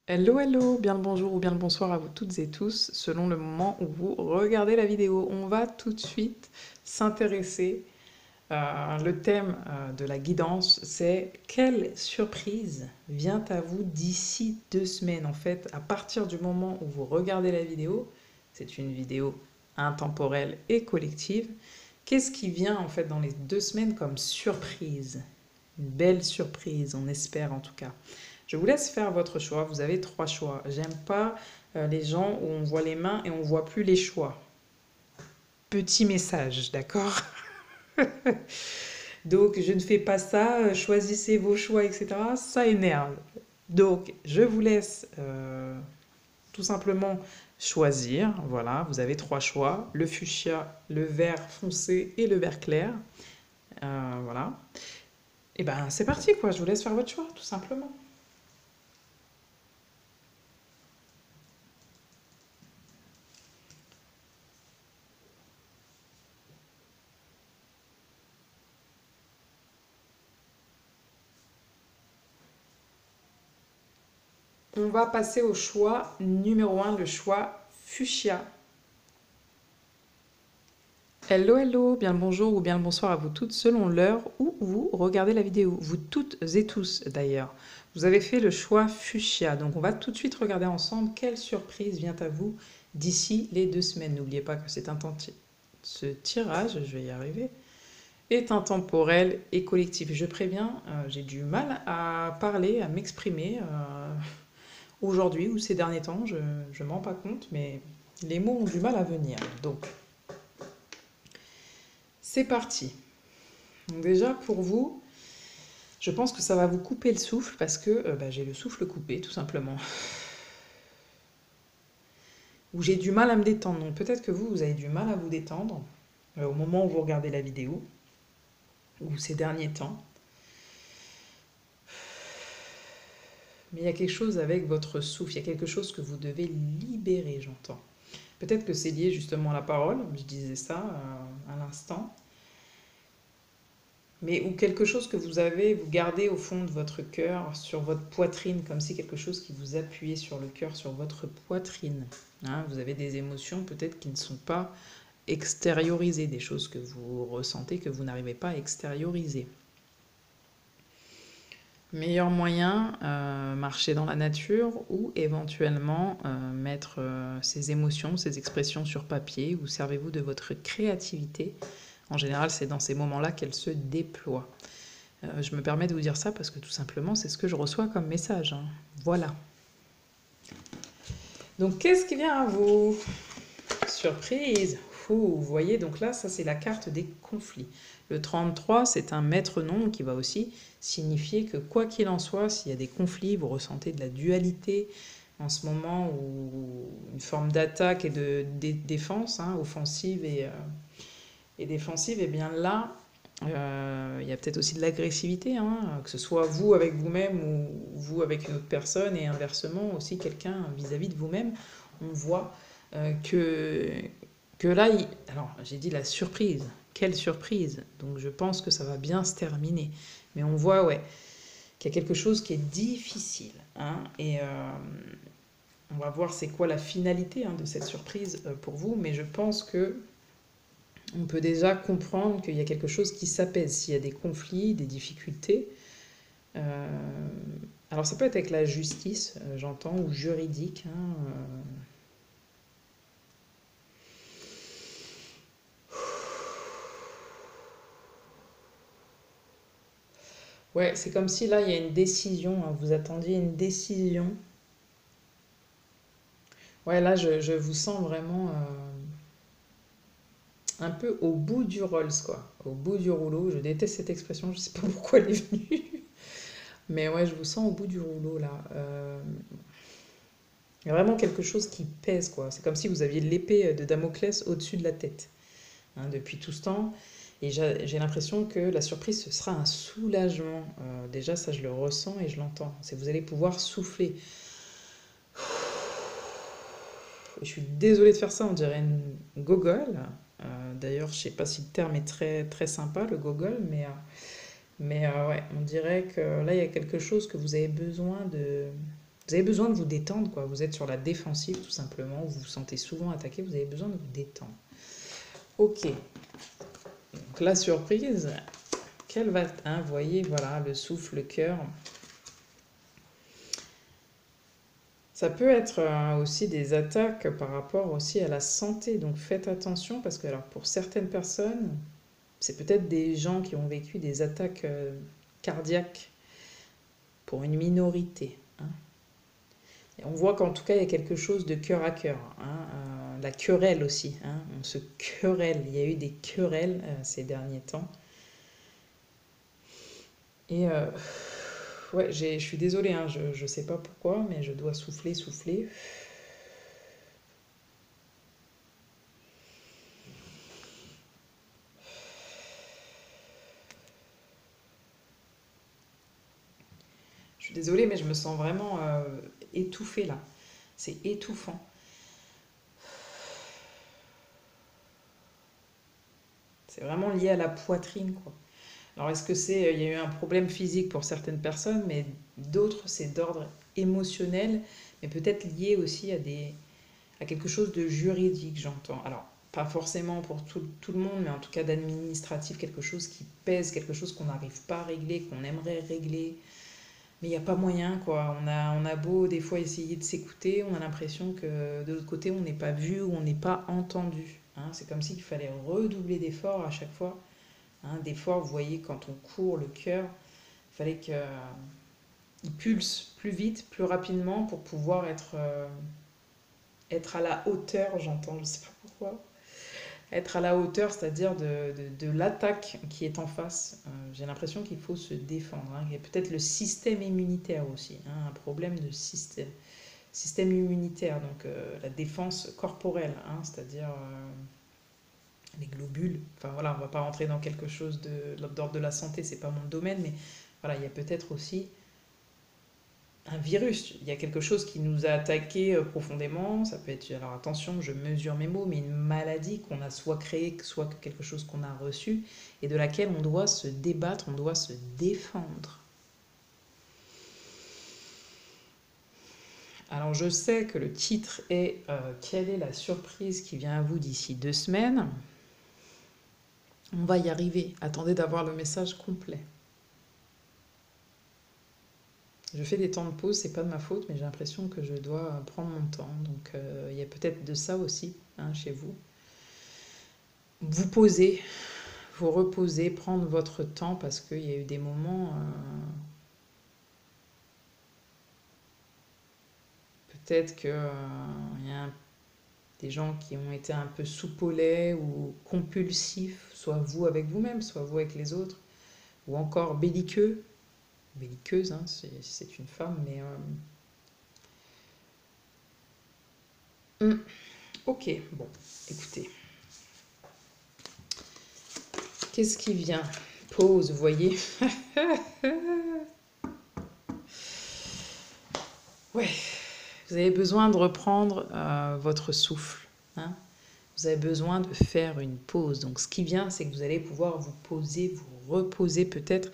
Hello, hello, bien le bonjour ou bien le bonsoir à vous toutes et tous, selon le moment où vous regardez la vidéo. On va tout de suite s'intéresser. Le thème de la guidance, c'est quelle surprise vient à vous d'ici 2 semaines. En fait, à partir du moment où vous regardez la vidéo, c'est une vidéo intemporelle et collective. Qu'est-ce qui vient en fait dans les 2 semaines comme surprise? Une belle surprise, on espère en tout cas. Je vous laisse faire votre choix. Vous avez 3 choix. J'aime pas les gens où on voit les mains et on voit plus les choix. Petit message, d'accord? Donc, je ne fais pas ça. Choisissez vos choix, etc. Ça énerve. Donc, je vous laisse tout simplement choisir. Voilà, vous avez 3 choix. Le fuchsia, le vert foncé et le vert clair. Voilà. Et ben, c'est parti, quoi. Je vous laisse faire votre choix, tout simplement. On va passer au choix numéro 1, le choix fuchsia. Hello, hello, bien le bonjour ou bien le bonsoir à vous toutes selon l'heure où vous regardez la vidéo. Vous toutes et tous d'ailleurs. Vous avez fait le choix fuchsia. Donc on va tout de suite regarder ensemble quelle surprise vient à vous d'ici les 2 semaines. N'oubliez pas que ce tirage, je vais y arriver, est intemporel et collectif. Je préviens, j'ai du mal à parler, à m'exprimer. Aujourd'hui ou ces derniers temps, je ne m'en rends pas compte, mais les mots ont du mal à venir. Donc, c'est parti. Donc déjà, pour vous, je pense que ça va vous couper le souffle parce que j'ai le souffle coupé, tout simplement. Ou j'ai du mal à me détendre. Donc peut-être que vous avez du mal à vous détendre au moment où vous regardez la vidéo ou ces derniers temps. Mais il y a quelque chose avec votre souffle, il y a quelque chose que vous devez libérer, j'entends. Peut-être que c'est lié justement à la parole, je disais ça à l'instant. Mais ou quelque chose que vous gardez au fond de votre cœur, sur votre poitrine, comme si quelque chose qui vous appuyait sur le cœur, sur votre poitrine. Hein, vous avez des émotions peut-être qui ne sont pas extériorisées, des choses que vous ressentez que vous n'arrivez pas à extérioriser. Meilleur moyen, marcher dans la nature ou éventuellement mettre ces émotions, ces expressions sur papier ou servez-vous de votre créativité. En général, c'est dans ces moments-là qu'elle se déploie. Je me permets de vous dire ça parce que tout simplement, c'est ce que je reçois comme message. Hein. Voilà. Donc, qu'est-ce qui vient à vous? Surprise! Vous voyez, donc là, ça c'est la carte des conflits. Le 33, c'est un maître-nom qui va aussi signifier que quoi qu'il en soit, s'il y a des conflits, vous ressentez de la dualité en ce moment, ou une forme d'attaque et de défense, hein, offensive et défensive, et bien là, il y a peut-être aussi de l'agressivité, hein, que ce soit vous avec vous-même ou vous avec une autre personne, et inversement aussi quelqu'un vis-à-vis de vous-même. On voit que, là, alors j'ai dit la surprise, quelle surprise, donc je pense que ça va bien se terminer. Mais on voit, ouais, qu'il y a quelque chose qui est difficile, hein, et on va voir c'est quoi la finalité, hein, de cette surprise pour vous, mais je pense que on peut déjà comprendre qu'il y a quelque chose qui s'apaise s'il y a des conflits, des difficultés. Euh, alors ça peut être avec la justice, j'entends, ou juridique. Hein, Ouais, c'est comme si là, il y a une décision, hein, vous attendiez une décision. Ouais, là, je vous sens vraiment un peu au bout du Rolls, quoi. Au bout du rouleau. Je déteste cette expression, je sais pas pourquoi elle est venue. Mais ouais, je vous sens au bout du rouleau, là. Il y a vraiment quelque chose qui pèse, quoi. C'est comme si vous aviez l'épée de Damoclès au-dessus de la tête, hein, depuis tout ce temps. Et j'ai l'impression que la surprise, ce sera un soulagement. Déjà, ça, je le ressens et je l'entends. C'est vous allez pouvoir souffler. Je suis désolée de faire ça, on dirait une gogole. D'ailleurs, je sais pas si le terme est très, très sympa, le gogol, mais ouais, on dirait que là, il y a quelque chose que vous avez besoin Vous avez besoin de vous détendre, quoi. Vous êtes sur la défensive, tout simplement. Vous vous sentez souvent attaqué, vous avez besoin de vous détendre. Ok. Donc, la surprise, quelle va... Hein, vous voyez, voilà, le souffle, le cœur. Ça peut être aussi des attaques par rapport aussi à la santé. Donc, faites attention parce que, alors, pour certaines personnes, c'est peut-être des gens qui ont vécu des attaques cardiaques pour une minorité. Hein. Et on voit qu'en tout cas, il y a quelque chose de cœur à cœur. Hein. La querelle aussi. Hein. On se querelle. Il y a eu des querelles ces derniers temps. Et ouais, je suis désolée, hein, je ne sais pas pourquoi, mais je dois souffler, souffler. Je suis désolée, mais je me sens vraiment étouffée là. C'est étouffant. C'est vraiment lié à la poitrine, quoi. Alors, est-ce que c'est... Il y a eu un problème physique pour certaines personnes, mais d'autres, c'est d'ordre émotionnel, mais peut-être lié aussi à quelque chose de juridique, j'entends. Alors, pas forcément pour tout le monde, mais en tout cas d'administratif, quelque chose qui pèse, quelque chose qu'on n'arrive pas à régler, qu'on aimerait régler. Mais il n'y a pas moyen, quoi. On a beau des fois essayer de s'écouter, on a l'impression que de l'autre côté, on n'est pas vu ou on n'est pas entendu. Hein. C'est comme s'il fallait redoubler d'efforts à chaque fois. Hein. D'efforts, vous voyez, quand on court le cœur, il fallait qu'il pulse plus vite, plus rapidement pour pouvoir être à la hauteur, j'entends, je ne sais pas pourquoi. Être à la hauteur, c'est-à-dire de l'attaque qui est en face. J'ai l'impression qu'il faut se défendre. Hein. Il y a peut-être le système immunitaire aussi, hein, un problème de système immunitaire, donc la défense corporelle, hein, c'est-à-dire les globules. Enfin voilà, on ne va pas rentrer dans quelque chose d'ordre de la santé, c'est pas mon domaine, mais voilà, il y a peut-être aussi un virus, il y a quelque chose qui nous a attaqué profondément, ça peut être, alors attention, je mesure mes mots, mais une maladie qu'on a soit créée, soit quelque chose qu'on a reçu, et de laquelle on doit se débattre, on doit se défendre. Alors je sais que le titre est quelle est la surprise qui vient à vous d'ici 2 semaines. On va y arriver, attendez d'avoir le message complet. Je fais des temps de pause, c'est pas de ma faute, mais j'ai l'impression que je dois prendre mon temps. Donc il y a peut-être de ça aussi, hein, chez vous. Vous posez, vous reposez, prendre votre temps parce qu'il y a eu des moments, peut-être qu'il y a des gens qui ont été un peu soupolés ou compulsifs, soit vous avec vous-même, soit vous avec les autres, ou encore belliqueux, belliqueuse, hein, c'est une femme, mais... Ok, bon, écoutez. Qu'est-ce qui vient? Pause, vous voyez. Ouais, vous avez besoin de reprendre votre souffle. Hein. Vous avez besoin de faire une pause. Donc ce qui vient, c'est que vous allez pouvoir vous poser, vous reposer peut-être,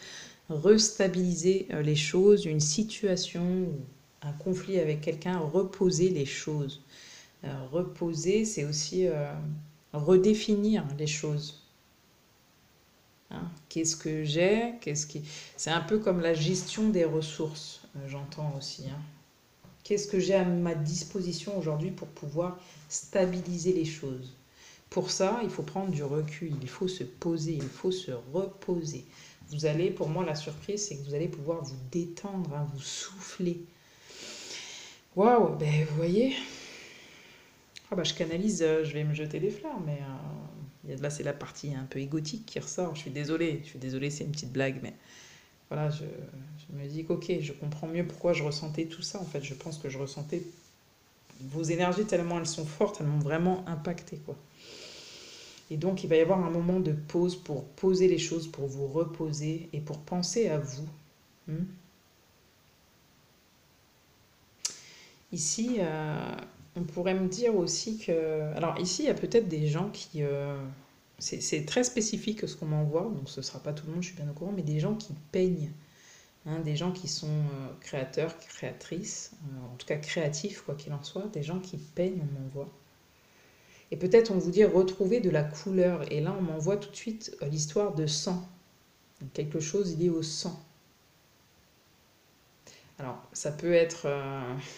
restabiliser les choses, une situation, un conflit avec quelqu'un, reposer les choses. Reposer, c'est aussi redéfinir les choses. Hein. Qu'est-ce que j'ai? C'est un peu comme la gestion des ressources, j'entends aussi. Hein. Qu'est-ce que j'ai à ma disposition aujourd'hui pour pouvoir stabiliser les choses? Pour ça, il faut prendre du recul, il faut se poser, il faut se reposer. Vous allez, pour moi, la surprise, c'est que vous allez pouvoir vous détendre, hein, vous souffler. Waouh, ben vous voyez, ah bah, je canalise, je vais me jeter des fleurs, mais là, c'est la partie un peu égotique qui ressort. Je suis désolée, c'est une petite blague, mais voilà, je me dis qu'ok, je comprends mieux pourquoi je ressentais tout ça. En fait, je pense que je ressentais vos énergies tellement elles sont fortes, elles m'ont vraiment impacté, quoi. Et donc, il va y avoir un moment de pause pour poser les choses, pour vous reposer et pour penser à vous. Ici, on pourrait me dire aussi que... Alors ici, il y a peut-être des gens qui... c'est très spécifique ce qu'on m'envoie, donc ce ne sera pas tout le monde, je suis bien au courant, mais des gens qui peignent. hein, des gens qui sont créateurs, créatrices, en tout cas créatifs, quoi qu'il en soit, des gens qui peignent, on m'envoie. Et peut-être on vous dit retrouver de la couleur, et là on m'envoie tout de suite l'histoire de sang, donc quelque chose lié au sang. Alors, ça peut être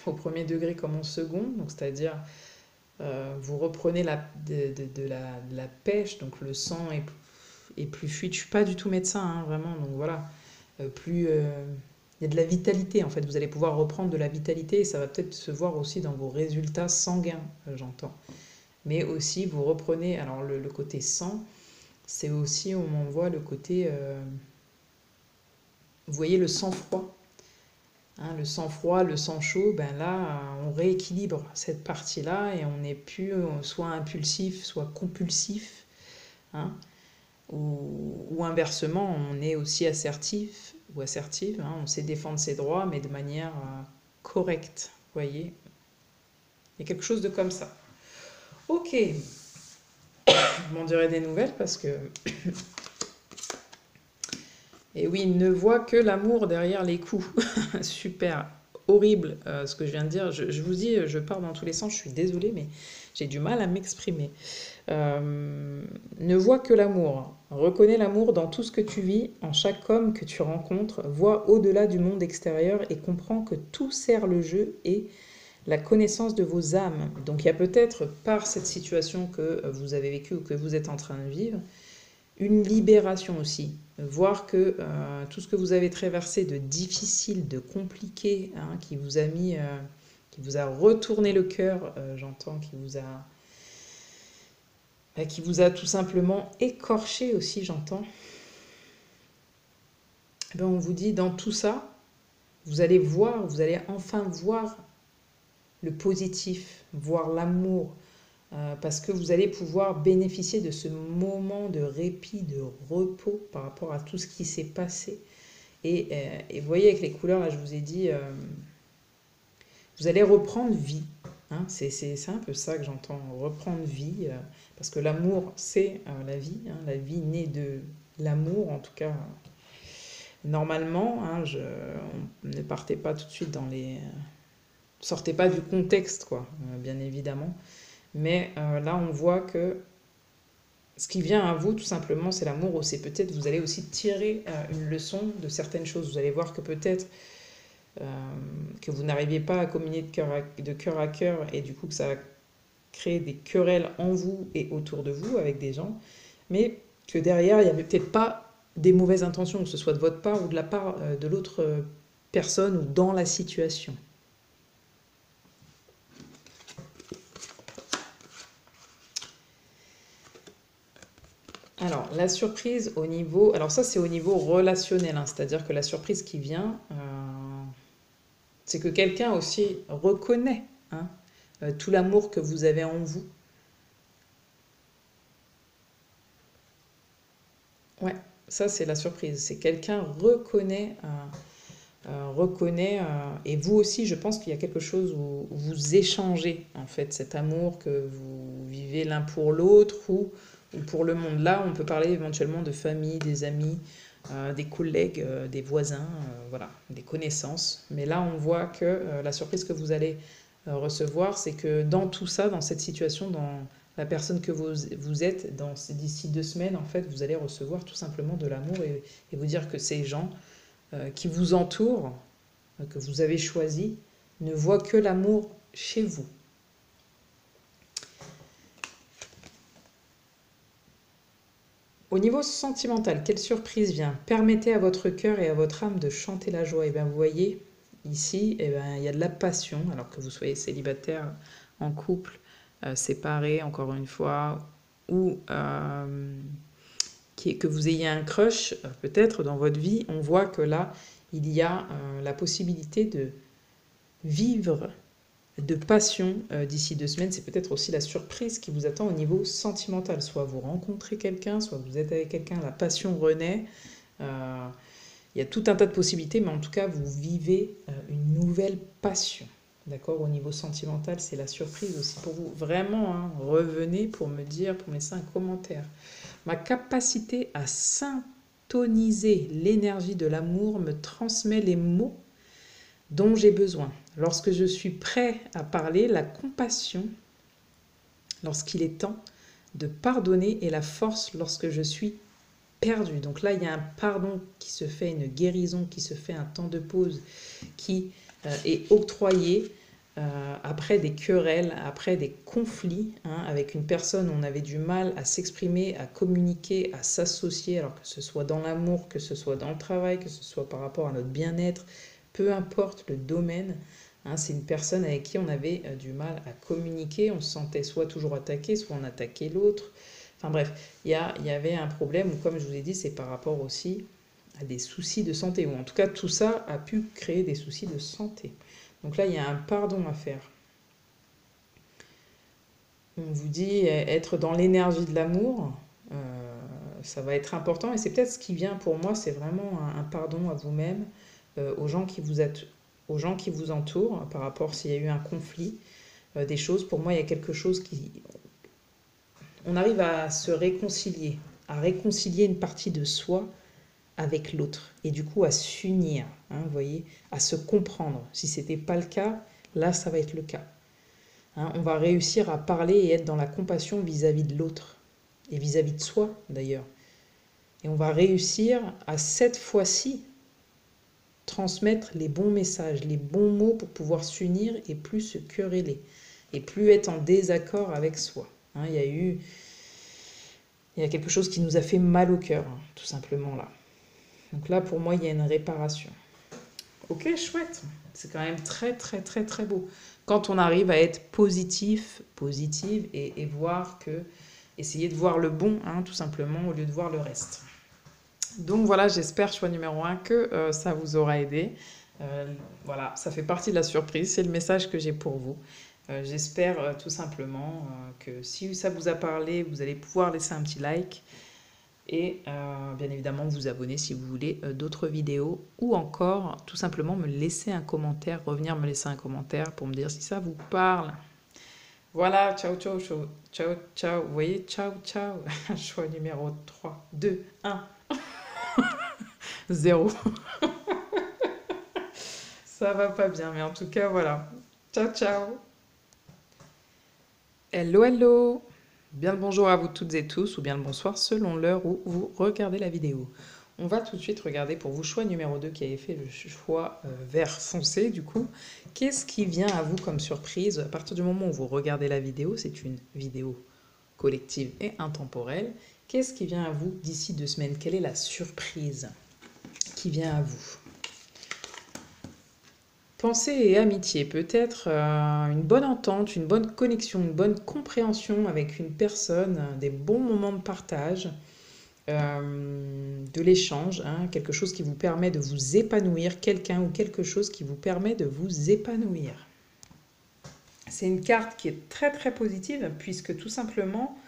au premier degré comme au second, donc c'est-à-dire vous reprenez de la pêche, donc le sang est plus fluide. Je ne suis pas du tout médecin, hein, vraiment, donc voilà. Il y a de la vitalité en fait, vous allez pouvoir reprendre de la vitalité et ça va peut-être se voir aussi dans vos résultats sanguins, j'entends. Mais aussi vous reprenez, alors le côté sang, c'est aussi, on m'envoie le côté, vous voyez le sang-froid. Hein, le sang froid, le sang chaud, ben là, on rééquilibre cette partie-là et on n'est plus soit impulsif, soit compulsif. Hein, ou inversement, on est aussi assertif ou assertive. Hein, on sait défendre ses droits, mais de manière correcte. Vous voyez, il y a quelque chose de comme ça. Ok, je m'en dirai des nouvelles parce que... Et oui, il ne voit que l'amour derrière les coups. Super, horrible ce que je viens de dire. Je vous dis, je pars dans tous les sens, je suis désolée, mais j'ai du mal à m'exprimer. Ne voit que l'amour. Reconnais l'amour dans tout ce que tu vis, en chaque homme que tu rencontres. Vois au-delà du monde extérieur et comprends que tout sert le jeu et la connaissance de vos âmes. Donc il y a peut-être par cette situation que vous avez vécue ou que vous êtes en train de vivre, une libération aussi. Voir que tout ce que vous avez traversé de difficile, de compliqué, hein, qui vous a mis, qui vous a retourné le cœur, j'entends, qui vous a tout simplement écorché aussi, j'entends. Ben, on vous dit, dans tout ça, vous allez voir, vous allez enfin voir le positif, voir l'amour, parce que vous allez pouvoir bénéficier de ce moment de répit, de repos par rapport à tout ce qui s'est passé. Et vous voyez avec les couleurs, là je vous ai dit, vous allez reprendre vie. Hein, c'est un peu ça que j'entends, reprendre vie, parce que l'amour c'est la vie, hein, la vie naît de l'amour, en tout cas normalement. Hein, ne partez pas tout de suite dans les... sortez pas du contexte, quoi, bien évidemment. Mais là, on voit que ce qui vient à vous, tout simplement, c'est l'amour, ou c'est peut-être, vous allez aussi tirer une leçon de certaines choses. Vous allez voir que peut-être que vous n'arriviez pas à communier de cœur à cœur, et du coup que ça crée des querelles en vous et autour de vous avec des gens, mais que derrière, il n'y avait peut-être pas des mauvaises intentions, que ce soit de votre part ou de la part de l'autre personne ou dans la situation. Alors, la surprise au niveau... Alors ça, c'est au niveau relationnel, hein, c'est-à-dire que la surprise qui vient, c'est que quelqu'un aussi reconnaît, hein, tout l'amour que vous avez en vous. Ouais, ça c'est la surprise. C'est quelqu'un reconnaît, et vous aussi, je pense qu'il y a quelque chose où vous échangez en fait cet amour que vous vivez l'un pour l'autre ou pour le monde. Là, on peut parler éventuellement de famille, des amis, des collègues, des voisins, voilà, des connaissances. Mais là, on voit que la surprise que vous allez recevoir, c'est que dans tout ça, dans cette situation, dans la personne que vous êtes, d'ici 2 semaines, en fait, vous allez recevoir tout simplement de l'amour et vous dire que ces gens qui vous entourent, que vous avez choisis, ne voient que l'amour chez vous. Au niveau sentimental, quelle surprise vient? Permettez à votre cœur et à votre âme de chanter la joie. Et bien vous voyez, ici, il y a de la passion, alors que vous soyez célibataire, en couple, séparé, encore une fois, ou que vous ayez un crush, peut-être dans votre vie, on voit que là, il y a la possibilité de vivre de passion d'ici 2 semaines. C'est peut-être aussi la surprise qui vous attend au niveau sentimental. Soit vous rencontrez quelqu'un, soit vous êtes avec quelqu'un, la passion renaît. Il y a tout un tas de possibilités, mais en tout cas, vous vivez une nouvelle passion. D'accord? Au niveau sentimental, c'est la surprise aussi pour vous. Vraiment, hein, revenez pour me dire, pour me laisser un commentaire. Ma capacité à toniser l'énergie de l'amour me transmet les mots dont j'ai besoin. Lorsque je suis prêt à parler, la compassion, lorsqu'il est temps de pardonner, et la force lorsque je suis perdu. Donc là, il y a un pardon qui se fait, une guérison qui se fait, un temps de pause qui est octroyé après des querelles, après des conflits, hein, avec une personne où on avait du mal à s'exprimer, à communiquer, à s'associer, alors que ce soit dans l'amour, que ce soit dans le travail, que ce soit par rapport à notre bien-être, peu importe le domaine. Hein, c'est une personne avec qui on avait du mal à communiquer, on se sentait soit toujours attaqué, soit on attaquait l'autre. Enfin bref, il y avait un problème où, comme je vous ai dit, c'est par rapport aussi à des soucis de santé, ou en tout cas tout ça a pu créer des soucis de santé. Donc là, il y a un pardon à faire. On vous dit être dans l'énergie de l'amour, ça va être important, et c'est peut-être ce qui vient pour moi, c'est vraiment un pardon à vous-même, aux gens qui vous entourent, par rapport s'il y a eu un conflit, des choses. Pour moi, il y a quelque chose qui... On arrive à se réconcilier, à réconcilier une partie de soi avec l'autre, et du coup à s'unir, hein, vous voyez, à se comprendre. Si ce n'était pas le cas, là ça va être le cas. Hein, on va réussir à parler et être dans la compassion vis-à-vis de l'autre, et vis-à-vis de soi d'ailleurs. Et on va réussir à cette fois-ci transmettre les bons messages, les bons mots pour pouvoir s'unir et plus se quereller, et plus être en désaccord avec soi. Hein, il y a quelque chose qui nous a fait mal au cœur, hein, tout simplement là. Donc là, pour moi, il y a une réparation. Ok, chouette. C'est quand même très, très, très, très beau. Quand on arrive à être positif, positive, et voir que... Essayer de voir le bon, hein, tout simplement, au lieu de voir le reste. Donc voilà, j'espère, choix numéro 1, que ça vous aura aidé. Voilà, ça fait partie de la surprise. C'est le message que j'ai pour vous. J'espère tout simplement que si ça vous a parlé, vous allez pouvoir laisser un petit like. Et bien évidemment vous abonner si vous voulez d'autres vidéos, ou encore tout simplement me laisser un commentaire, revenir me laisser un commentaire pour me dire si ça vous parle. Voilà, ciao, ciao, ciao, ciao, ciao, vous voyez, ciao, ciao, choix numéro 3, 2, 1, 0. Ça va pas bien, mais en tout cas, voilà. Ciao, ciao. Hello, hello. Bien le bonjour à vous toutes et tous, ou bien le bonsoir selon l'heure où vous regardez la vidéo. On va tout de suite regarder pour vous, choix numéro 2 qui avait fait le choix vert foncé du coup. Qu'est-ce qui vient à vous comme surprise à partir du moment où vous regardez la vidéo? C'est une vidéo collective et intemporelle. Qu'est-ce qui vient à vous d'ici 2 semaines? Quelle est la surprise qui vient à vous? Pensée et amitié, peut-être une bonne entente, une bonne connexion, une bonne compréhension avec une personne, des bons moments de partage, de l'échange, hein, quelque chose qui vous permet de vous épanouir, quelqu'un ou quelque chose qui vous permet de vous épanouir. C'est une carte qui est très très positive puisque tout simplement,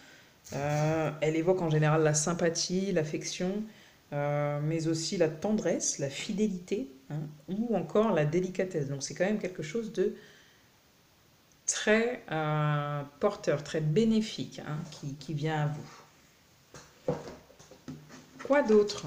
elle évoque en général la sympathie, l'affection, mais aussi la tendresse, la fidélité, hein, ou encore la délicatesse. Donc c'est quand même quelque chose de très porteur, très bénéfique, hein, qui vient à vous. Quoi d'autre?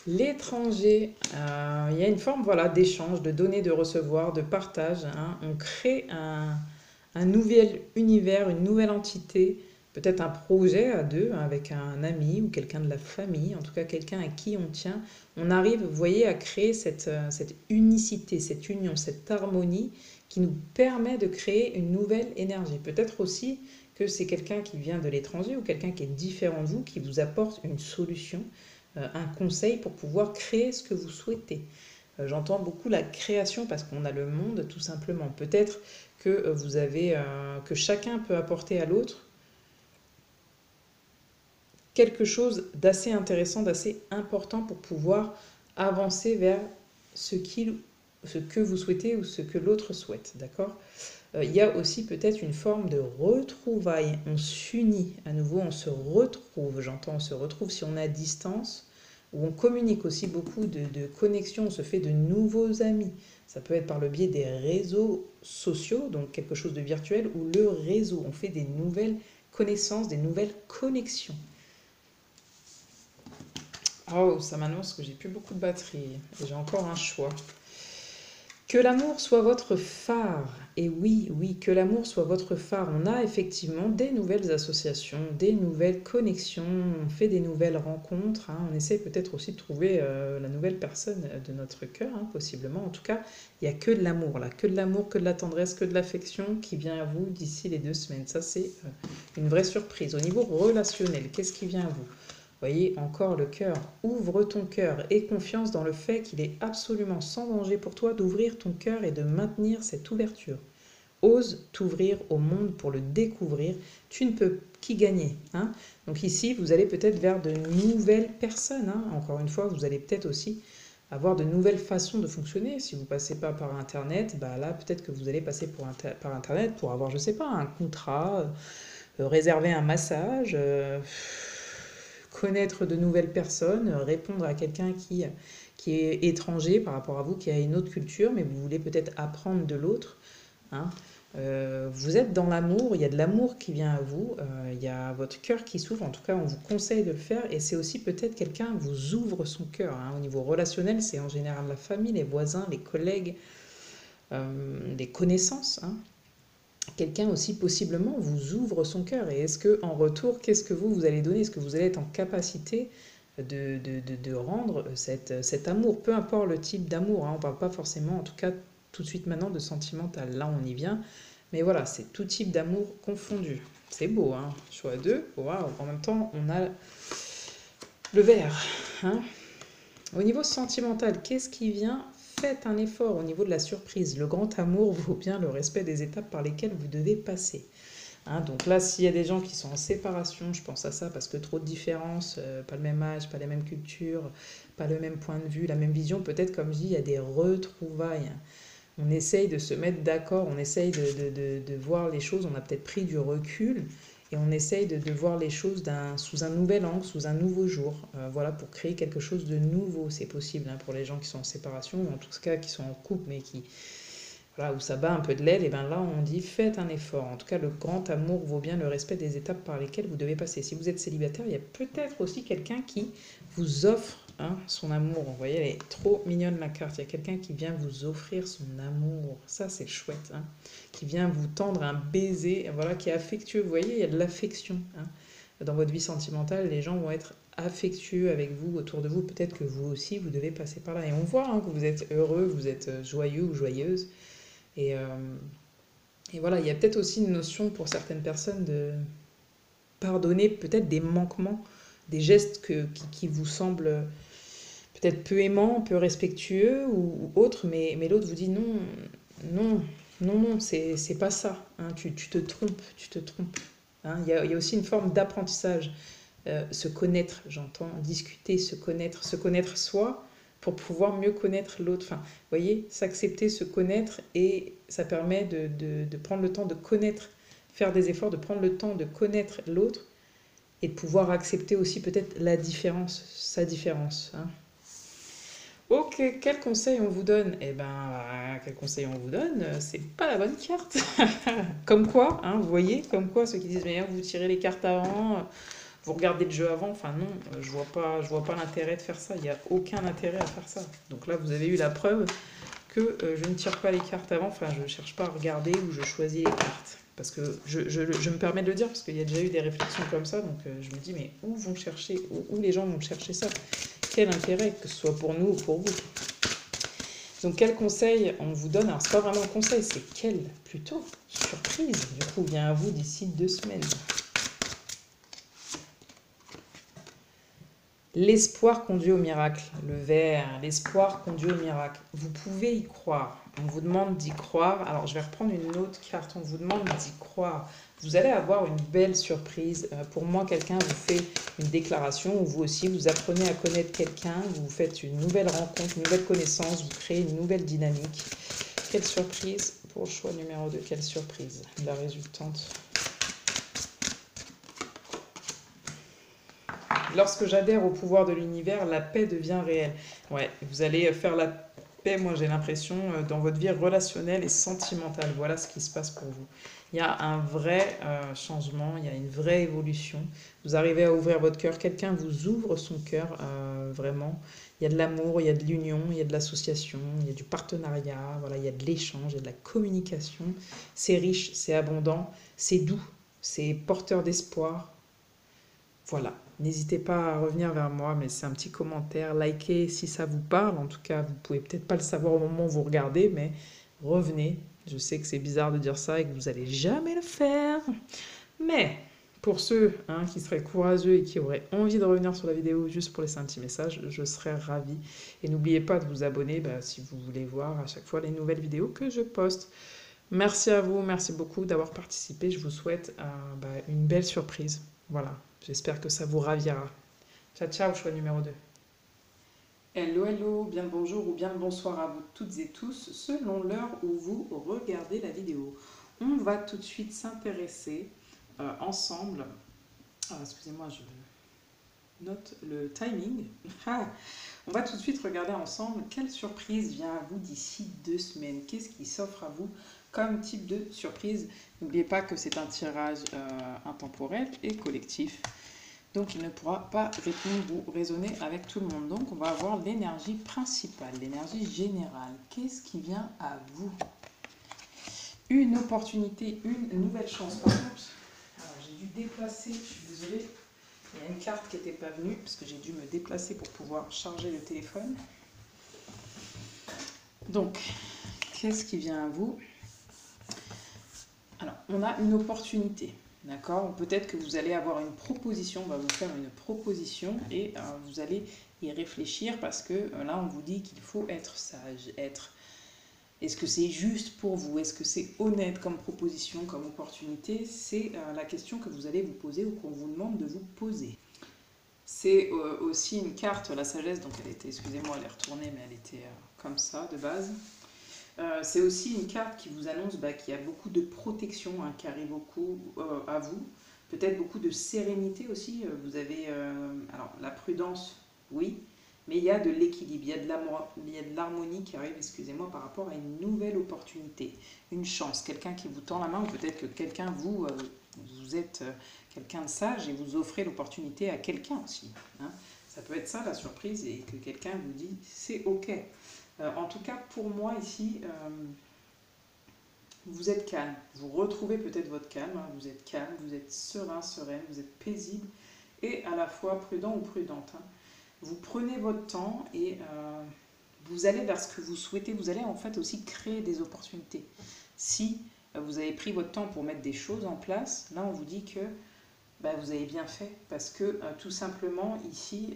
L'étranger, il y a une forme voilà, d'échange, de donner, de recevoir, de partage. Hein. On crée un nouvel univers, une nouvelle entité, peut-être un projet à deux avec un ami ou quelqu'un de la famille, en tout cas quelqu'un à qui on tient. On arrive, vous voyez, à créer cette unicité, cette union, cette harmonie qui nous permet de créer une nouvelle énergie. Peut-être aussi que c'est quelqu'un qui vient de l'étranger ou quelqu'un qui est différent de vous, qui vous apporte une solution, un conseil pour pouvoir créer ce que vous souhaitez. J'entends beaucoup la création parce qu'on a le monde tout simplement. Peut-être que vous avez, que chacun peut apporter à l'autre quelque chose d'assez intéressant, d'assez important pour pouvoir avancer vers ce que vous souhaitez ou ce que l'autre souhaite, d'accord? Il y a aussi peut-être une forme de retrouvailles. On s'unit à nouveau, on se retrouve. J'entends, on se retrouve si on est à distance, où on communique aussi beaucoup de connexions, on se fait de nouveaux amis. Ça peut être par le biais des réseaux sociaux, donc quelque chose de virtuel, ou le réseau. On fait des nouvelles connaissances, des nouvelles connexions. Oh, ça m'annonce que j'ai plus beaucoup de batterie. Et j'ai encore un choix. Que l'amour soit votre phare. Et oui, oui, que l'amour soit votre phare. On a effectivement des nouvelles associations, des nouvelles connexions, on fait des nouvelles rencontres. Hein. On essaie peut-être aussi de trouver la nouvelle personne de notre cœur, hein, possiblement. En tout cas, il n'y a que de l'amour là, que de l'amour, que de la tendresse, que de l'affection qui vient à vous d'ici les 2 semaines. Ça, c'est une vraie surprise. Au niveau relationnel, qu'est-ce qui vient à vous? Voyez, encore le cœur. Ouvre ton cœur et confiance dans le fait qu'il est absolument sans danger pour toi d'ouvrir ton cœur et de maintenir cette ouverture. Ose t'ouvrir au monde pour le découvrir. Tu ne peux qu'y gagner. Hein. Donc ici, vous allez peut-être vers de nouvelles personnes. Hein. Encore une fois, vous allez peut-être aussi avoir de nouvelles façons de fonctionner. Si vous ne passez pas par Internet, bah là, peut-être que vous allez passer par Internet pour avoir, je ne sais pas, un contrat, réserver un massage, connaître de nouvelles personnes, répondre à quelqu'un qui est étranger par rapport à vous, qui a une autre culture, mais vous voulez peut-être apprendre de l'autre. Hein. Vous êtes dans l'amour, il y a de l'amour qui vient à vous, il y a votre cœur qui s'ouvre, en tout cas on vous conseille de le faire, et c'est aussi peut-être quelqu'un vous ouvre son cœur. Hein. Au niveau relationnel, c'est en général la famille, les voisins, les collègues, les connaissances. Hein. Quelqu'un aussi possiblement vous ouvre son cœur. Et est-ce que en retour, qu'est-ce que vous allez donner? Est-ce que vous allez être en capacité de rendre cet amour, peu importe le type d'amour, hein, on ne parle pas forcément, en tout cas tout de suite maintenant, de sentimental, là on y vient, mais voilà, c'est tout type d'amour confondu. C'est beau, hein, choix 2, waouh, en même temps on a le vert. Hein. Au niveau sentimental, qu'est-ce qui vient? Faites un effort au niveau de la surprise. Le grand amour vaut bien le respect des étapes par lesquelles vous devez passer. Hein, donc là, s'il y a des gens qui sont en séparation, je pense à ça parce que trop de différences, pas le même âge, pas la même culture, pas le même point de vue, la même vision, peut-être comme je dis, il y a des retrouvailles. On essaye de se mettre d'accord, on essaye de voir les choses, on a peut-être pris du recul et on essaye de voir les choses sous un nouvel angle, sous un nouveau jour, voilà, pour créer quelque chose de nouveau. C'est possible hein, pour les gens qui sont en séparation ou en tout cas qui sont en couple mais qui, voilà, où ça bat un peu de l'aile, et bien là on dit faites un effort. En tout cas, le grand amour vaut bien le respect des étapes par lesquelles vous devez passer. Si vous êtes célibataire, il y a peut-être aussi quelqu'un qui vous offre hein, son amour. Vous voyez, elle est trop mignonne la carte. Il y a quelqu'un qui vient vous offrir son amour. Ça, c'est chouette. Hein. Qui vient vous tendre un baiser, voilà, qui est affectueux. Vous voyez, il y a de l'affection. Hein. Dans votre vie sentimentale, les gens vont être affectueux avec vous, autour de vous. Peut-être que vous aussi, vous devez passer par là. Et on voit hein, que vous êtes heureux, vous êtes joyeux ou joyeuse. Et, et voilà, il y a peut-être aussi une notion pour certaines personnes de pardonner peut-être des manquements, des gestes qui vous semblent peut-être peu aimants, peu respectueux ou autres, mais l'autre vous dit non, non, non, non, c'est pas ça, hein, tu te trompes, tu te trompes. Hein. Il y a aussi une forme d'apprentissage, se connaître, j'entends, discuter, se connaître soi, pour pouvoir mieux connaître l'autre. Enfin, vous voyez, s'accepter, se connaître, et ça permet de prendre le temps de connaître, faire des efforts, de prendre le temps de connaître l'autre, et de pouvoir accepter aussi peut-être la différence, sa différence. Hein. Ok, quel conseil on vous donne? Eh ben, quel conseil on vous donne? C'est pas la bonne carte. Comme quoi, hein, vous voyez, comme quoi ceux qui disent mais vous tirez les cartes avant, vous regardez le jeu avant, enfin non, je vois pas l'intérêt de faire ça, il n'y a aucun intérêt à faire ça. Donc là, vous avez eu la preuve que je ne tire pas les cartes avant, enfin je ne cherche pas à regarder ou je choisis les cartes. Parce que je me permets de le dire, parce qu'il y a déjà eu des réflexions comme ça, donc je me dis, mais où les gens vont chercher ça? Quel intérêt, que ce soit pour nous ou pour vous? Donc quel conseil on vous donne? Alors c'est pas vraiment un conseil, c'est quelle plutôt surprise, du coup, vient à vous d'ici 2 semaines. L'espoir conduit au miracle, le vert, l'espoir conduit au miracle. Vous pouvez y croire. On vous demande d'y croire. Alors, je vais reprendre une autre carte. On vous demande d'y croire. Vous allez avoir une belle surprise. Pour moi, quelqu'un vous fait une déclaration ou vous aussi, vous apprenez à connaître quelqu'un, vous faites une nouvelle rencontre, une nouvelle connaissance, vous créez une nouvelle dynamique. Quelle surprise pour le choix numéro 2. Quelle surprise. La résultante. Lorsque j'adhère au pouvoir de l'univers, la paix devient réelle. Ouais, vous allez faire paix, moi j'ai l'impression, dans votre vie relationnelle et sentimentale. Voilà ce qui se passe pour vous. Il y a un vrai changement, il y a une vraie évolution. Vous arrivez à ouvrir votre cœur, quelqu'un vous ouvre son cœur vraiment. Il y a de l'amour, il y a de l'union, il y a de l'association, il y a du partenariat, voilà, il y a de l'échange, il y a de la communication. C'est riche, c'est abondant, c'est doux, c'est porteur d'espoir. Voilà, n'hésitez pas à revenir vers moi, mais c'est un petit commentaire, likez si ça vous parle. En tout cas, vous pouvez peut-être pas le savoir au moment où vous regardez, mais revenez. Je sais que c'est bizarre de dire ça et que vous allez jamais le faire. Mais pour ceux qui seraient courageux et qui auraient envie de revenir sur la vidéo juste pour laisser un petit message, je serais ravie. Et n'oubliez pas de vous abonner si vous voulez voir à chaque fois les nouvelles vidéos que je poste. Merci à vous, merci beaucoup d'avoir participé. Je vous souhaite une belle surprise. Voilà, j'espère que ça vous ravira. Ciao, ciao, choix numéro 2. Hello, hello, bien le bonjour ou bien le bonsoir à vous toutes et tous, selon l'heure où vous regardez la vidéo. On va tout de suite s'intéresser ensemble. Excusez-moi, je note le timing. On va tout de suite regarder ensemble quelle surprise vient à vous d'ici 2 semaines. Qu'est-ce qui s'offre à vous comme type de surprise? N'oubliez pas que c'est un tirage intemporel et collectif. Donc il ne pourra pas répondre ou raisonner avec tout le monde. Donc on va avoir l'énergie principale, l'énergie générale. Qu'est-ce qui vient à vous? Une opportunité, une nouvelle chance. Par contre, j'ai dû déplacer, je suis désolée, il y a une carte qui n'était pas venue parce que j'ai dû me déplacer pour pouvoir charger le téléphone. Donc, qu'est-ce qui vient à vous? Alors, on a une opportunité, d'accord? Peut-être que vous allez avoir une proposition, on va vous faire une proposition et vous allez y réfléchir parce que là, on vous dit qu'il faut être sage, Est-ce que c'est juste pour vous? Est-ce que c'est honnête comme proposition, comme opportunité? C'est la question que vous allez vous poser ou qu'on vous demande de vous poser. C'est aussi une carte, la sagesse, donc elle était, excusez-moi, elle est retournée, mais elle était comme ça de base. C'est aussi une carte qui vous annonce qu'il y a beaucoup de protection qui arrive beaucoup à vous. Peut-être beaucoup de sérénité aussi. Vous avez alors la prudence, oui, mais il y a de l'équilibre, il y a de l'harmonie qui arrive, excusez-moi, par rapport à une nouvelle opportunité, une chance, quelqu'un qui vous tend la main, ou peut-être que quelqu'un, vous êtes quelqu'un de sage et vous offrez l'opportunité à quelqu'un aussi. Ça peut être ça la surprise et que quelqu'un vous dit c'est ok. En tout cas, pour moi ici, vous êtes calme. Vous retrouvez peut-être votre calme. Vous êtes calme, vous êtes serein, sereine, vous êtes paisible et à la fois prudent ou prudente. Vous prenez votre temps et vous allez vers ce que vous souhaitez. Vous allez en fait aussi créer des opportunités. Si vous avez pris votre temps pour mettre des choses en place, là on vous dit que vous avez bien fait parce que tout simplement ici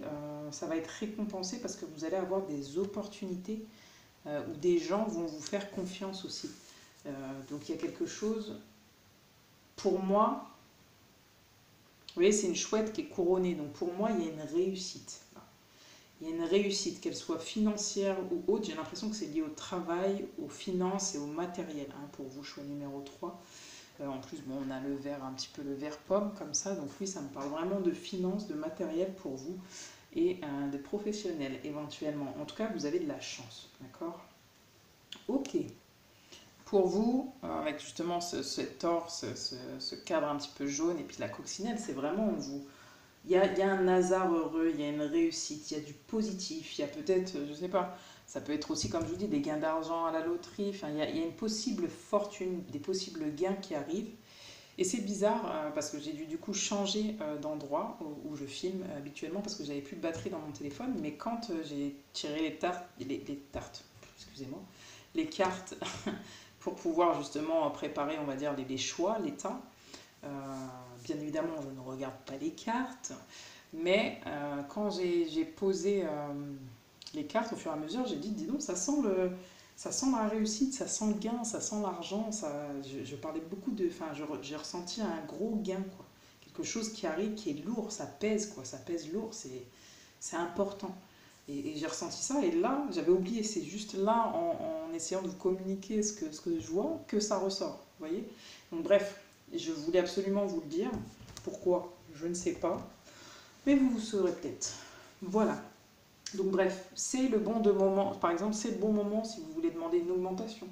ça va être récompensé parce que vous allez avoir des opportunités où des gens vont vous faire confiance aussi. Donc il y a quelque chose, pour moi, vous voyez c'est une chouette qui est couronnée, donc pour moi il y a une réussite. Il y a une réussite, qu'elle soit financière ou autre, j'ai l'impression que c'est lié au travail, aux finances et au matériel. Pour vous, choix numéro 3. En plus, on a le vert, un petit peu le vert pomme comme ça, donc oui, ça me parle vraiment de finances, de matériel pour vous et de professionnels éventuellement. En tout cas, vous avez de la chance, d'accord? Ok. Pour vous, avec justement cet or, ce cadre un petit peu jaune et puis la coccinelle, c'est vraiment il y a un hasard heureux, il y a une réussite, il y a du positif, il y a peut-être, je ne sais pas, ça peut être aussi, comme je vous dis, des gains d'argent à la loterie, il y a une possible fortune, des possibles gains qui arrivent. Et c'est bizarre parce que j'ai dû du coup changer d'endroit où je filme habituellement parce que j'avais plus de batterie dans mon téléphone. Mais quand j'ai tiré les tartes, excusez-moi, les cartes pour pouvoir justement préparer, on va dire, les choix, l'état. Bien évidemment, je ne regarde pas les cartes, mais quand j'ai posé les cartes au fur et à mesure, j'ai dit, dis donc, ça sent la réussite, ça sent le gain, ça sent l'argent. Je parlais beaucoup de... Enfin, j'ai ressenti un gros gain, quoi. Quelque chose qui arrive, qui est lourd, ça pèse, quoi. Ça pèse lourd, c'est important. Et j'ai ressenti ça, et là, j'avais oublié, c'est juste là, en essayant de vous communiquer ce que je vois, que ça ressort, vous voyez. Donc bref, je voulais absolument vous le dire. Pourquoi? Je ne sais pas. Mais vous saurez peut-être. Voilà. Donc bref, c'est le bon de moment. Par exemple, c'est le bon moment si vous voulez demander une augmentation,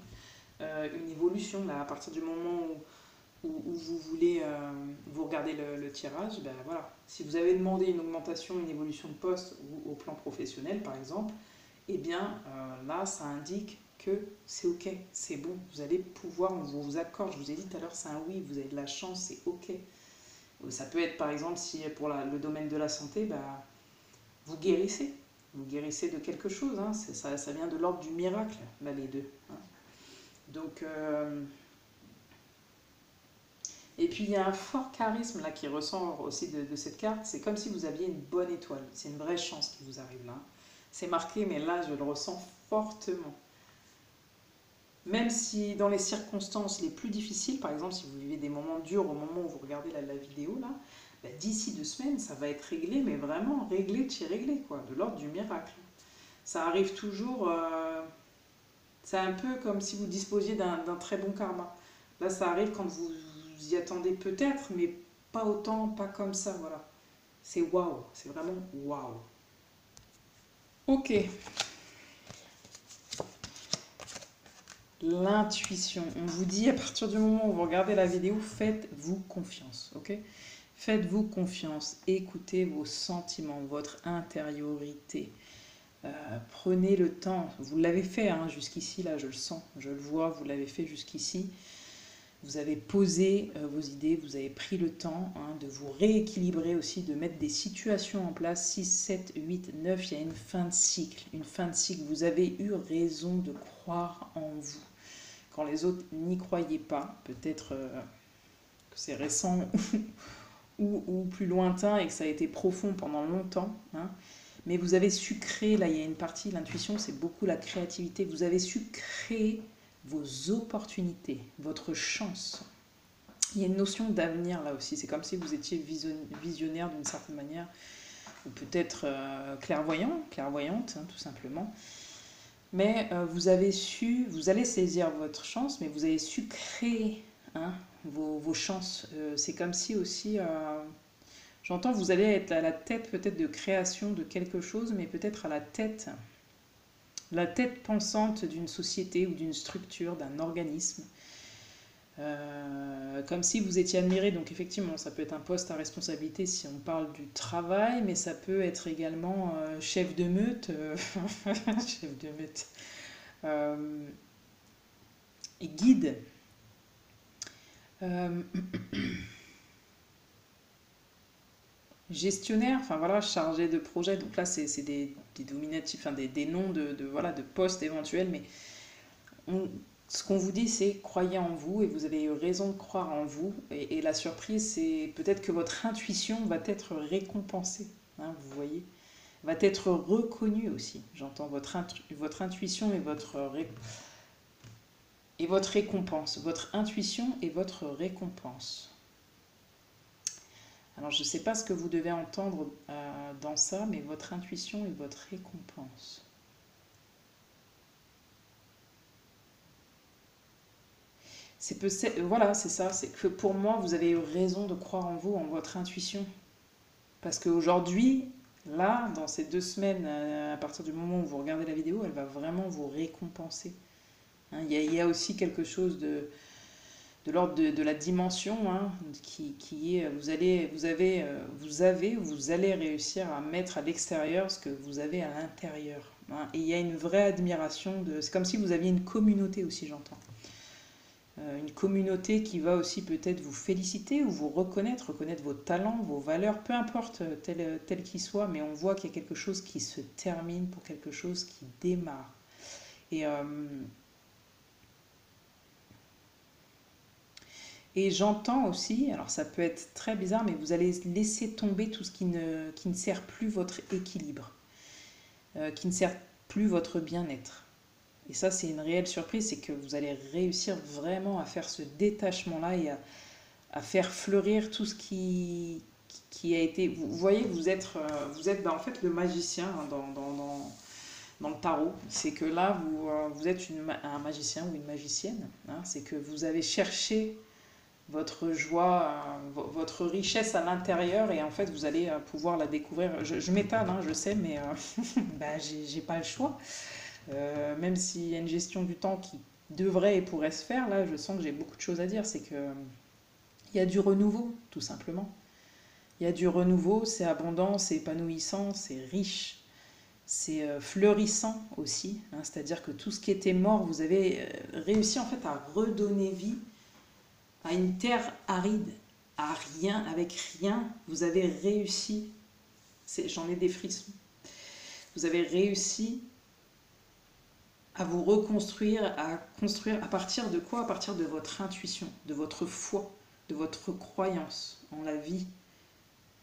une évolution. Là, à partir du moment où vous voulez vous regarder le tirage, ben voilà. Si vous avez demandé une augmentation, une évolution de poste ou au plan professionnel, par exemple, eh bien là, ça indique que c'est ok, c'est bon. Vous allez pouvoir, on vous accorde. Je vous ai dit tout à l'heure, c'est un oui. Vous avez de la chance, c'est ok. Ça peut être par exemple si pour le domaine de la santé, bah, vous guérissez. Vous guérissez de quelque chose. Hein. Ça vient de l'ordre du miracle, là, les deux. Hein. Donc, et puis il y a un fort charisme là qui ressort aussi de cette carte. C'est comme si vous aviez une bonne étoile. C'est une vraie chance qui vous arrive là. C'est marqué, mais là je le ressens fortement. Même si dans les circonstances les plus difficiles, par exemple si vous vivez des moments durs au moment où vous regardez la vidéo là, bah, d'ici 2 semaines ça va être réglé, mais vraiment réglé de chez réglé, quoi, de l'ordre du miracle. Ça arrive toujours, c'est un peu comme si vous disposiez d'un très bon karma. Là ça arrive quand vous y attendez peut-être, mais pas autant, pas comme ça, voilà. C'est waouh, c'est vraiment waouh. Ok, l'intuition. On vous dit à partir du moment où vous regardez la vidéo, faites-vous confiance, ok? Faites-vous confiance, écoutez vos sentiments, votre intériorité. Prenez le temps, vous l'avez fait hein, jusqu'ici, là je le sens, je le vois, vous l'avez fait jusqu'ici. Vous avez posé vos idées, vous avez pris le temps hein, de vous rééquilibrer aussi, de mettre des situations en place. 6, 7, 8, 9, il y a une fin de cycle. Une fin de cycle, vous avez eu raison de croire en vous. Quand les autres n'y croyaient pas, peut-être que c'est récent ou plus lointain et que ça a été profond pendant longtemps. Hein. Mais vous avez su créer, là il y a une partie, l'intuition c'est beaucoup la créativité, vous avez su créer vos opportunités, votre chance. Il y a une notion d'avenir là aussi, c'est comme si vous étiez visionnaire d'une certaine manière, ou peut-être clairvoyant, clairvoyante hein, tout simplement. Mais vous avez su, vous allez saisir votre chance, mais vous avez su créer hein, vos chances. C'est comme si aussi, j'entends, vous allez être à la tête peut-être de création de quelque chose, mais peut-être à la tête pensante d'une société ou d'une structure, d'un organisme. Comme si vous étiez admiré, donc effectivement ça peut être un poste à responsabilité si on parle du travail, mais ça peut être également chef de meute, chef de meute, et guide. Euh, Gestionnaire, enfin voilà, chargé de projet, donc là c'est des dominatifs, enfin des noms voilà, de postes éventuels, mais ce qu'on vous dit c'est croyez en vous et vous avez eu raison de croire en vous et la surprise c'est peut-être que votre intuition va être récompensée, hein, vous voyez, va être reconnue aussi, j'entends votre intuition et votre récompense, votre intuition et votre récompense. Alors je ne sais pas ce que vous devez entendre dans ça, mais votre intuition et votre récompense. Voilà, c'est ça, c'est que pour moi, vous avez eu raison de croire en vous, en votre intuition. Parce qu'aujourd'hui, là, dans ces 2 semaines, à partir du moment où vous regardez la vidéo, elle va vraiment vous récompenser. Hein, il y a aussi quelque chose de l'ordre de la dimension hein, qui est vous allez réussir à mettre à l'extérieur ce que vous avez à l'intérieur hein. Et il y a une vraie admiration c'est comme si vous aviez une communauté aussi, j'entends une communauté qui va aussi peut-être vous féliciter ou vous reconnaître vos talents, vos valeurs, peu importe tel qu'ils soient, mais on voit qu'il y a quelque chose qui se termine pour quelque chose qui démarre. Et j'entends aussi, alors ça peut être très bizarre, mais vous allez laisser tomber tout ce qui ne sert plus votre équilibre, qui ne sert plus votre bien-être. Et ça, c'est une réelle surprise, c'est que vous allez réussir vraiment à faire ce détachement-là et à faire fleurir tout ce qui a été... Vous voyez, vous êtes en fait le magicien hein, dans le tarot. C'est que là, vous êtes un magicien ou une magicienne. Hein, c'est que vous avez cherché votre joie, votre richesse à l'intérieur et en fait vous allez pouvoir la découvrir. Je m'étale, hein, je sais, mais bah, j'ai pas le choix. Même s'il y a une gestion du temps qui devrait et pourrait se faire, là je sens que j'ai beaucoup de choses à dire. C'est que il y a du renouveau, tout simplement. Il y a du renouveau, c'est abondant, c'est épanouissant, c'est riche, c'est fleurissant aussi. Hein, c'est-à-dire que tout ce qui était mort, vous avez réussi en fait à redonner vie à une terre aride, à rien, avec rien. Vous avez réussi, j'en ai des frissons, vous avez réussi à vous reconstruire, à construire à partir de quoi? À partir de votre intuition, de votre foi, de votre croyance en la vie.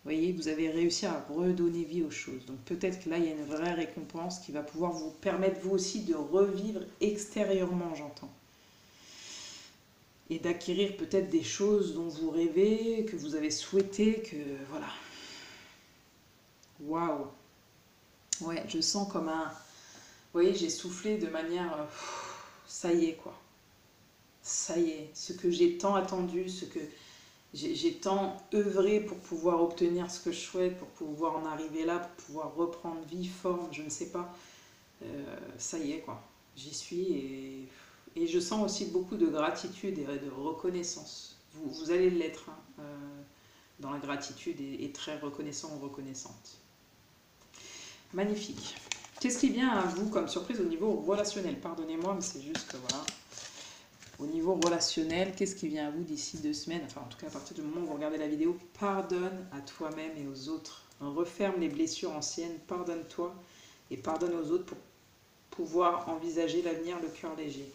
Vous voyez, vous avez réussi à redonner vie aux choses. Donc peut-être que là, il y a une vraie récompense qui va pouvoir vous permettre vous aussi de revivre extérieurement, j'entends. Et d'acquérir peut-être des choses dont vous rêvez, que vous avez souhaité, que voilà. Waouh! Ouais, je sens comme un... Vous voyez, j'ai soufflé de manière... ça y est, quoi. Ça y est, ce que j'ai tant attendu, ce que j'ai tant œuvré pour pouvoir obtenir ce que je souhaite, pour pouvoir en arriver là, pour pouvoir reprendre vie, forme, je ne sais pas. Ça y est, quoi. J'y suis et je sens aussi beaucoup de gratitude et de reconnaissance. Vous allez l'être, hein, dans la gratitude et très reconnaissant ou reconnaissante. Magnifique. Qu'est-ce qui vient à vous comme surprise au niveau relationnel? Pardonnez-moi, mais c'est juste que voilà. Au niveau relationnel, qu'est-ce qui vient à vous d'ici 2 semaines? Enfin, en tout cas, à partir du moment où vous regardez la vidéo, pardonne à toi-même et aux autres. Referme les blessures anciennes, pardonne-toi et pardonne aux autres pour pouvoir envisager l'avenir le cœur léger.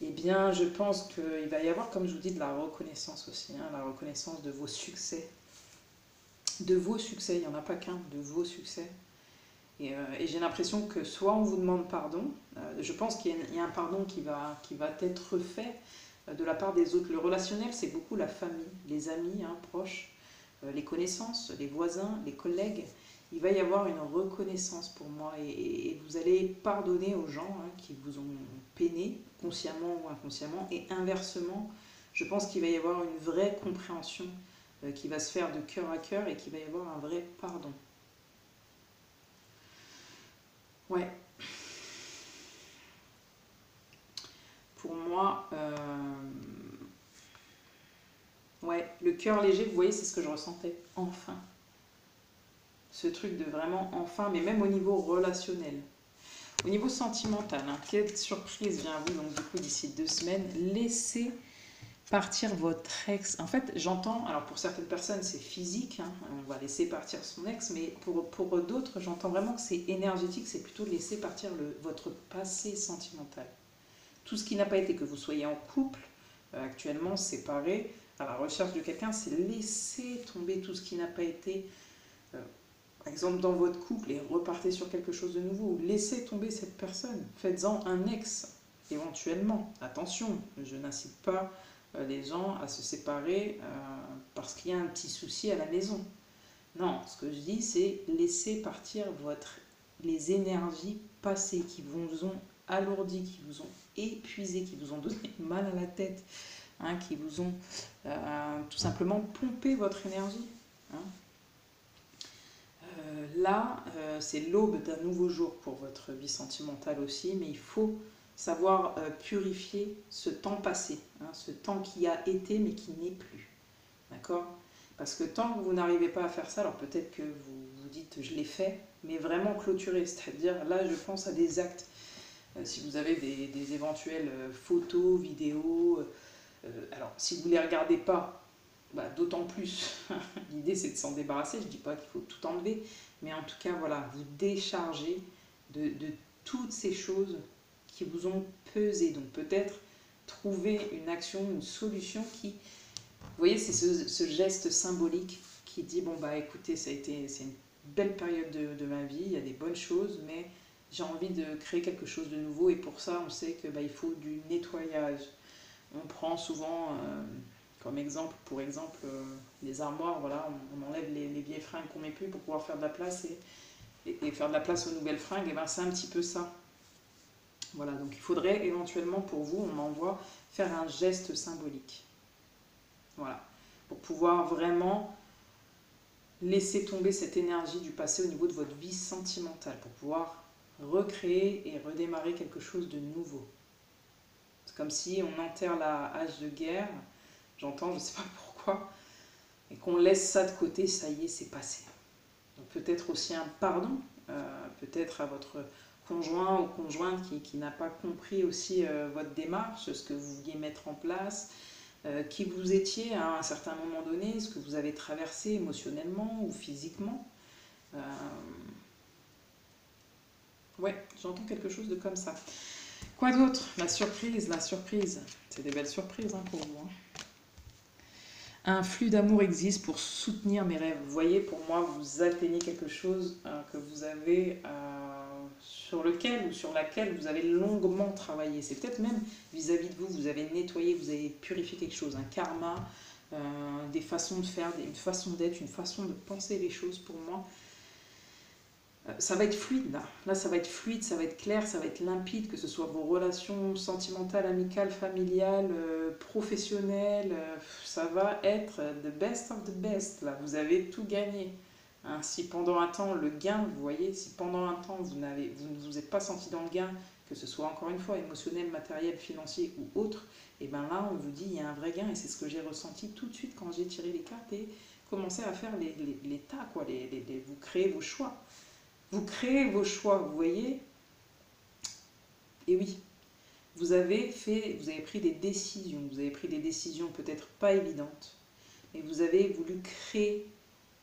Eh bien, je pense qu'il va y avoir, comme je vous dis, de la reconnaissance aussi, hein, la reconnaissance de vos succès. De vos succès, il n'y en a pas qu'un, de vos succès. Et j'ai l'impression que soit on vous demande pardon, je pense qu'il y a un pardon qui va être fait de la part des autres. Le relationnel, c'est beaucoup la famille, les amis, hein, proches, les connaissances, les voisins, les collègues. Il va y avoir une reconnaissance pour moi et vous allez pardonner aux gens, hein, qui vous ont peiné, consciemment ou inconsciemment. Et inversement, je pense qu'il va y avoir une vraie compréhension qui va se faire de cœur à cœur et qu'il va y avoir un vrai pardon. Ouais. Pour moi, ouais, le cœur léger, vous voyez, c'est ce que je ressentais. Enfin. Ce truc de vraiment enfin, mais même au niveau relationnel. Au niveau sentimental, hein, quelle surprise vient à vous, donc du coup, d'ici 2 semaines, laissez partir votre ex. En fait, j'entends, alors pour certaines personnes, c'est physique, hein, on va laisser partir son ex, mais pour d'autres, j'entends vraiment que c'est énergétique, c'est plutôt laisser partir votre passé sentimental. Tout ce qui n'a pas été, que vous soyez en couple, actuellement séparé, à la recherche de quelqu'un, c'est laisser tomber tout ce qui n'a pas été, par exemple dans votre couple, et repartez sur quelque chose de nouveau. Laissez tomber cette personne, faites-en un ex, éventuellement. Attention, je n'incite pas les gens à se séparer parce qu'il y a un petit souci à la maison. Non, ce que je dis, c'est laisser partir les énergies passées qui vous ont alourdi, qui vous ont épuisé, qui vous ont donné mal à la tête, hein, qui vous ont tout simplement pompé votre énergie. Hein. Là, c'est l'aube d'un nouveau jour pour votre vie sentimentale aussi, mais il faut savoir purifier ce temps passé, hein, ce temps qui a été mais qui n'est plus. D'accord? Parce que tant que vous n'arrivez pas à faire ça, alors peut-être que vous vous dites je l'ai fait, mais vraiment clôturer, c'est-à-dire là je pense à des actes. Si vous avez des éventuelles photos, vidéos, alors si vous ne les regardez pas, bah, d'autant plus, l'idée c'est de s'en débarrasser, je ne dis pas qu'il faut tout enlever, mais en tout cas voilà, vous décharger de toutes ces choses qui vous ont pesé. Donc peut-être trouver une action, une solution qui, vous voyez, c'est ce geste symbolique qui dit, bon bah écoutez, c'est une belle période de ma vie, il y a des bonnes choses, mais j'ai envie de créer quelque chose de nouveau et pour ça on sait que bah, il faut du nettoyage. On prend souvent comme exemple, pour exemple, les armoires, voilà, on enlève les vieilles fringues qu'on met plus pour pouvoir faire de la place et faire de la place aux nouvelles fringues, et ben c'est un petit peu ça. Voilà, donc il faudrait éventuellement pour vous, on envoie faire un geste symbolique. Voilà. Pour pouvoir vraiment laisser tomber cette énergie du passé au niveau de votre vie sentimentale. Pour pouvoir recréer et redémarrer quelque chose de nouveau. C'est comme si on enterre la hache de guerre, j'entends, je ne sais pas pourquoi, et qu'on laisse ça de côté, ça y est, c'est passé. Donc peut-être aussi un pardon, peut-être à votre conjoint ou conjointe qui n'a pas compris aussi votre démarche, ce que vous vouliez mettre en place, qui vous étiez à un certain moment donné, ce que vous avez traversé émotionnellement ou physiquement. Ouais, j'entends quelque chose de comme ça. Quoi d'autre? La surprise, la surprise. C'est des belles surprises pour vous. Un flux d'amour existe pour soutenir mes rêves. Vous voyez, pour moi, vous atteignez quelque chose que vous avez sur lequel ou sur laquelle vous avez longuement travaillé. C'est peut-être même vis-à-vis de vous, vous avez nettoyé, vous avez purifié quelque chose, un karma, des façons de faire, une façon d'être, une façon de penser les choses pour moi. Ça va être fluide là. Là, ça va être fluide, ça va être clair, ça va être limpide, que ce soit vos relations sentimentales, amicales, familiales, professionnelles. Ça va être the best of the best. Là, vous avez tout gagné. Hein, si pendant un temps, le gain, vous voyez, si pendant un temps, vous ne vous êtes pas senti dans le gain, que ce soit encore une fois émotionnel, matériel, financier ou autre, et bien là, on vous dit, il y a un vrai gain. Et c'est ce que j'ai ressenti tout de suite quand j'ai tiré les cartes et commencé à faire les tas, quoi, vous créez vos choix. Vous créez vos choix, vous voyez. Et oui, vous avez pris des décisions. Vous avez pris des décisions peut-être pas évidentes, mais vous avez voulu créer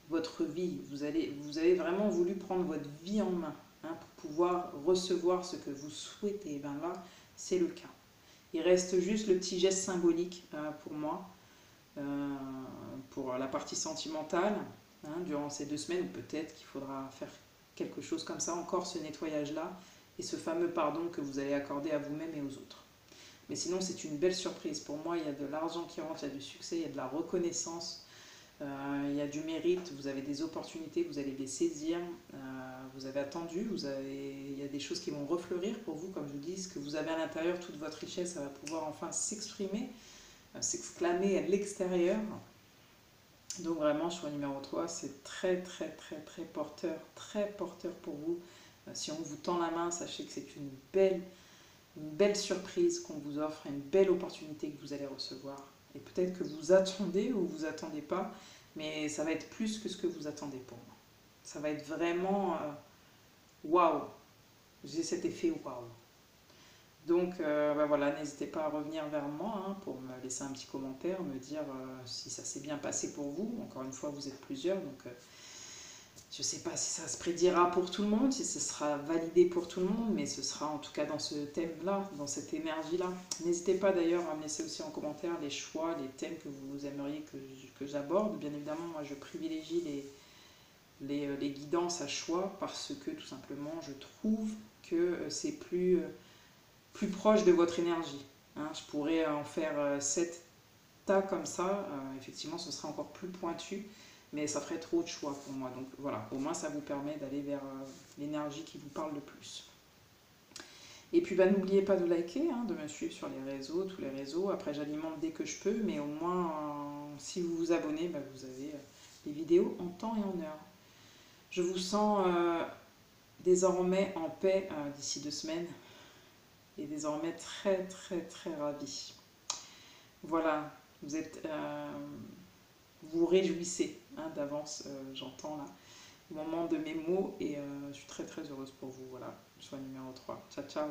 votre vie. Vous avez vraiment voulu prendre votre vie en main pour pouvoir recevoir ce que vous souhaitez. Et bien là, c'est le cas. Il reste juste le petit geste symbolique pour moi, pour la partie sentimentale, durant ces 2 semaines, peut-être qu'il faudra faire quelque chose comme ça, encore ce nettoyage-là, et ce fameux pardon que vous allez accorder à vous-même et aux autres. Mais sinon, c'est une belle surprise. Pour moi, il y a de l'argent qui rentre, il y a du succès, il y a de la reconnaissance, il y a du mérite, vous avez des opportunités, vous allez les saisir, vous avez attendu, il y a des choses qui vont refleurir pour vous, comme je vous dis, ce que vous avez à l'intérieur, toute votre richesse, ça va pouvoir enfin s'exprimer, s'exclamer à l'extérieur. Donc vraiment, choix numéro 3, c'est très porteur pour vous. Si on vous tend la main, sachez que c'est une belle surprise qu'on vous offre, une belle opportunité que vous allez recevoir. Et peut-être que vous attendez ou vous attendez pas, mais ça va être plus que ce que vous attendez pour moi. Ça va être vraiment waouh. J'ai cet effet waouh. Donc voilà, n'hésitez pas à revenir vers moi pour me laisser un petit commentaire, me dire si ça s'est bien passé pour vous. Encore une fois, vous êtes plusieurs, donc je ne sais pas si ça se prédira pour tout le monde, si ce sera validé pour tout le monde, mais ce sera en tout cas dans ce thème-là, dans cette énergie-là. N'hésitez pas d'ailleurs à me laisser aussi en commentaire les choix, les thèmes que vous aimeriez que j'aborde. Bien évidemment, moi je privilégie les guidances à choix parce que tout simplement je trouve que c'est plus proche de votre énergie. Je pourrais en faire 7 tas comme ça, effectivement ce sera encore plus pointu, mais ça ferait trop de choix pour moi. Donc voilà, au moins ça vous permet d'aller vers l'énergie qui vous parle le plus. Et puis n'oubliez pas de liker, de me suivre sur les réseaux, tous les réseaux. Après j'alimente dès que je peux, mais au moins si vous vous abonnez, vous avez les vidéos en temps et en heure. Je vous sens désormais en paix d'ici 2 semaines. Et désormais très ravi. Voilà, vous réjouissez d'avance, j'entends là, au moment de mes mots et je suis très heureuse pour vous. Voilà, choix numéro 3. Ciao, ciao.